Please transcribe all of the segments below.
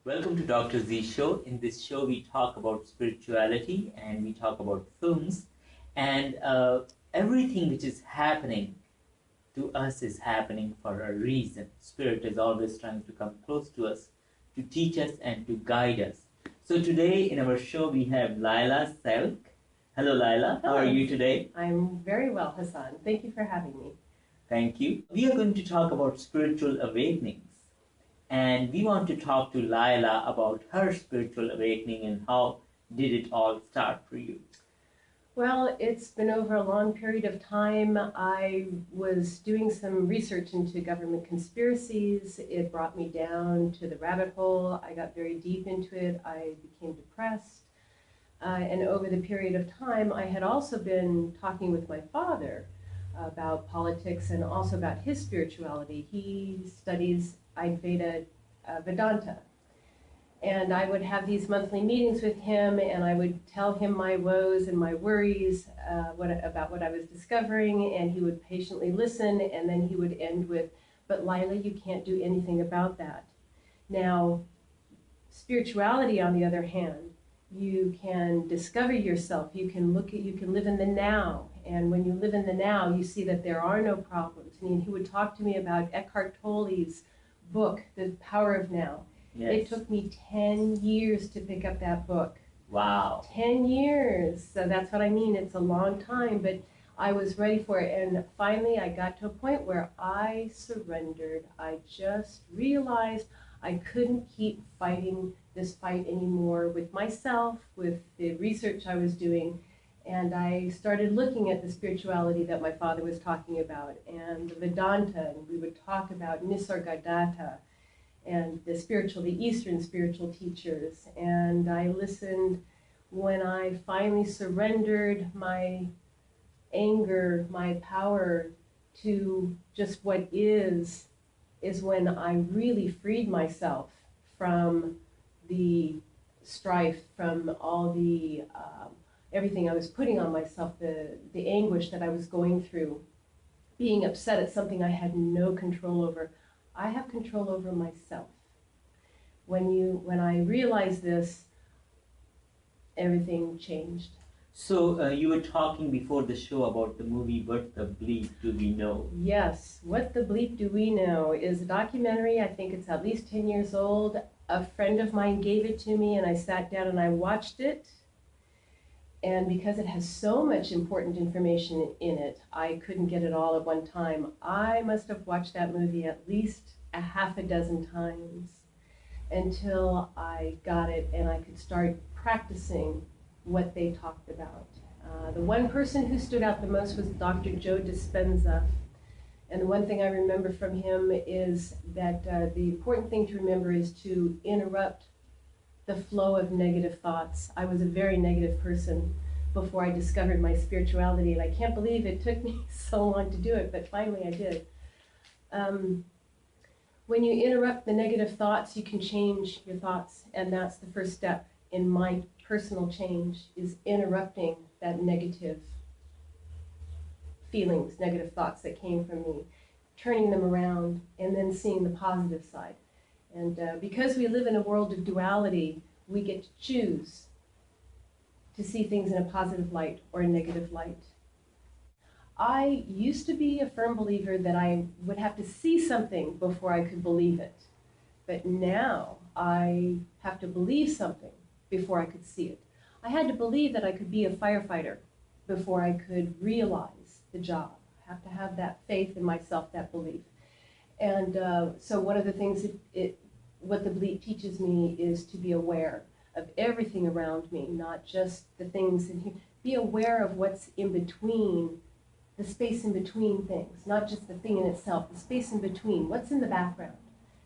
Welcome to Dr. Zee Show. In this show, we talk about spirituality and we talk about films and everything which is happening to us is happening for a reason. Spirit is always trying to come close to us, to teach us and to guide us. So today in our show, we have Laila Selk. Hello, Laila. How are you today? I'm very well, Hassan. Thank you for having me. Thank you. We are going to talk about spiritual awakenings. And we want to talk to Laila about her spiritual awakening and how did it all start for you? Well, it's been over a long period of time. I was doing some research into government conspiracies. It brought me down to the rabbit hole. I got very deep into it. I became depressed. And over the period of time, I had also been talking with my father about politics and also about his spirituality. He studies Ayurveda Vedanta. And I would have these monthly meetings with him, and I would tell him my woes and my worries about what I was discovering, and he would patiently listen, and then he would end with, "But Laila, you can't do anything about that." Now, spirituality, on the other hand, you can discover yourself, you can live in the now, and when you live in the now, you see that there are no problems. I mean, he would talk to me about Eckhart Tolle's book, The Power of Now. Yes. It took me 10 years to pick up that book. Wow. 10 years. So that's what I mean. It's a long time, but I was ready for it. And finally, I got to a point where I surrendered. I just realized I couldn't keep fighting this fight anymore with myself, with the research I was doing. And I started looking at the spirituality that my father was talking about, and the Vedanta, and we would talk about Nisargadatta, and the Eastern spiritual teachers. And I listened. When I finally surrendered my anger, my power to just what is when I really freed myself from the strife, from all the everything I was putting on myself, the anguish that I was going through, being upset at something I had no control over. I have control over myself. When I realized this, everything changed. So you were talking before the show about the movie What the Bleep Do We Know? Yes, What the Bleep Do We Know is a documentary. I think it's at least 10 years old. A friend of mine gave it to me, and I sat down and I watched it. And because it has so much important information in it, I couldn't get it all at one time. I must have watched that movie at least a half a dozen times until I got it and I could start practicing what they talked about. The one person who stood out the most was Dr. Joe Dispenza. And the one thing I remember from him is that the important thing to remember is to interrupt the flow of negative thoughts. I was a very negative person before I discovered my spirituality, and I can't believe it took me so long to do it, but finally I did. When you interrupt the negative thoughts, you can change your thoughts, and that's the first step in my personal change, is interrupting that negative feelings, negative thoughts that came from me, turning them around, and then seeing the positive side. And because we live in a world of duality, we get to choose to see things in a positive light or a negative light. I used to be a firm believer that I would have to see something before I could believe it. But now I have to believe something before I could see it. I had to believe that I could be a firefighter before I could realize the job. I have to have that faith in myself, that belief. And so one of the things what the bleep teaches me is to be aware of everything around me, not just the things in here. Be aware of what's in between, the space in between things, not just the thing in itself, the space in between, what's in the background.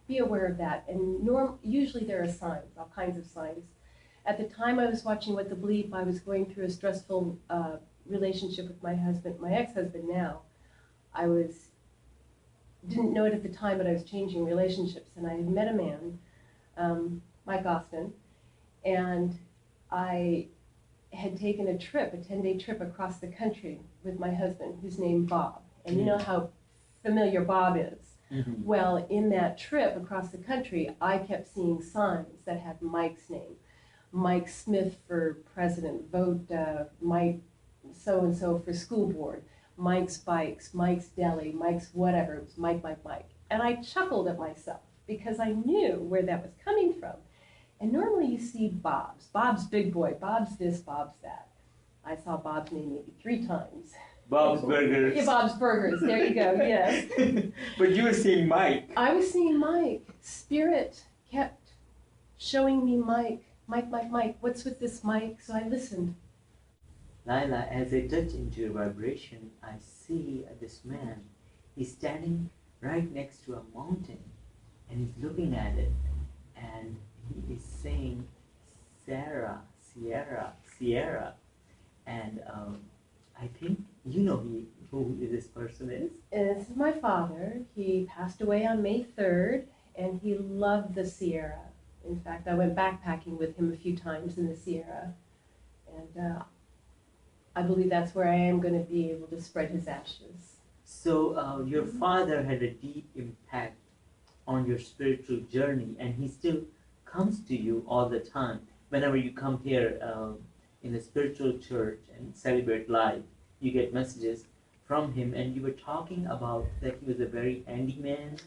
Be aware of that. And usually there are signs, all kinds of signs. At the time I was watching What the Bleep, I was going through a stressful relationship with my husband, my ex-husband now. I didn't know it at the time, but I was changing relationships, and I had met a man, Mike Austin, and I had taken a trip, a 10-day trip across the country with my husband, who's named Bob. And you know how familiar Bob is. Mhm. Well, in that trip across the country, I kept seeing signs that had Mike's name. Mike Smith for president, vote Mike so-and-so for school board, Mike's Bikes, Mike's Deli, Mike's whatever, it was Mike, Mike, Mike. And I chuckled at myself because I knew where that was coming from. And normally you see Bob's, Bob's Big Boy, Bob's this, Bob's that. I saw Bob's name maybe 3 times. Bob's Burgers. Yeah, Bob's Burgers, there you go, yes. But you were seeing Mike. I was seeing Mike. Spirit kept showing me Mike. Mike, Mike, Mike, what's with this Mike? So I listened. Laila, as I touch into your vibration, I see this man. He's standing right next to a mountain and he's looking at it and he is saying, Sarah, Sierra, Sierra. And I think you know who this person is. This is my father. He passed away on May 3rd, and he loved the Sierra. In fact, I went backpacking with him a few times in the Sierra, and I believe that's where I am going to be able to spread his ashes. So your father had a deep impact on your spiritual journey, and he still comes to you all the time. Whenever you come here in a spiritual church and celebrate life, you get messages from him, and you were talking about that he was a very handy man.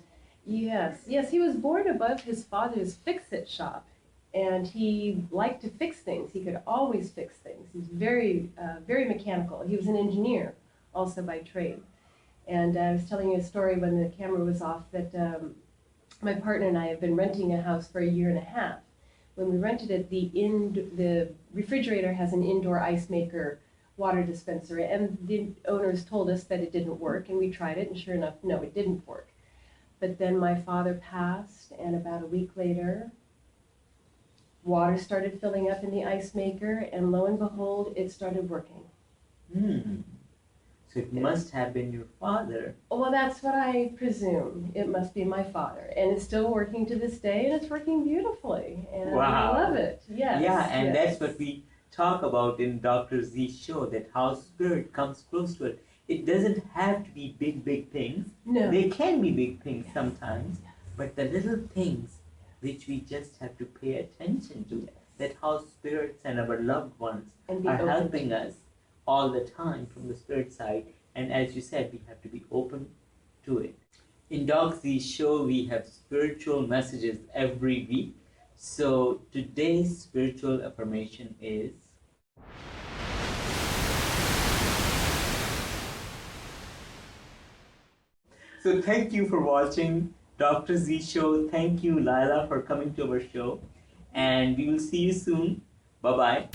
Yes, yes, he was born above his father's fix-it shop, and he liked to fix things. He could always fix things. He's very, very mechanical. He was an engineer also by trade. And I was telling you a story when the camera was off that my partner and I have been renting a house for 1.5 years. When we rented it, the refrigerator has an indoor ice maker water dispenser, and the owners told us that it didn't work, and we tried it, and sure enough, no, it didn't work. But then my father passed, and about a week later, water started filling up in the ice maker, and lo and behold, it started working. So it must have been your father. Well, that's what I presume. It must be my father. And it's still working to this day, and it's working beautifully. And Wow. I love it. Yes. Yeah, and yes. that's what we talk about in Dr. Zee Show, that how spirit comes close to it. It doesn't have to be big, big things. No. They can be big things sometimes, but the little things which we just have to pay attention to, that how spirits and our loved ones And be are open helping to us all the time from the spirit side. And as you said, we have to be open to it. In Dr. Zee Show, we have spiritual messages every week. So today's spiritual affirmation is, so thank you for watching Dr. Zee Show. Thank you, Laila, for coming to our show. And we will see you soon. Bye-bye.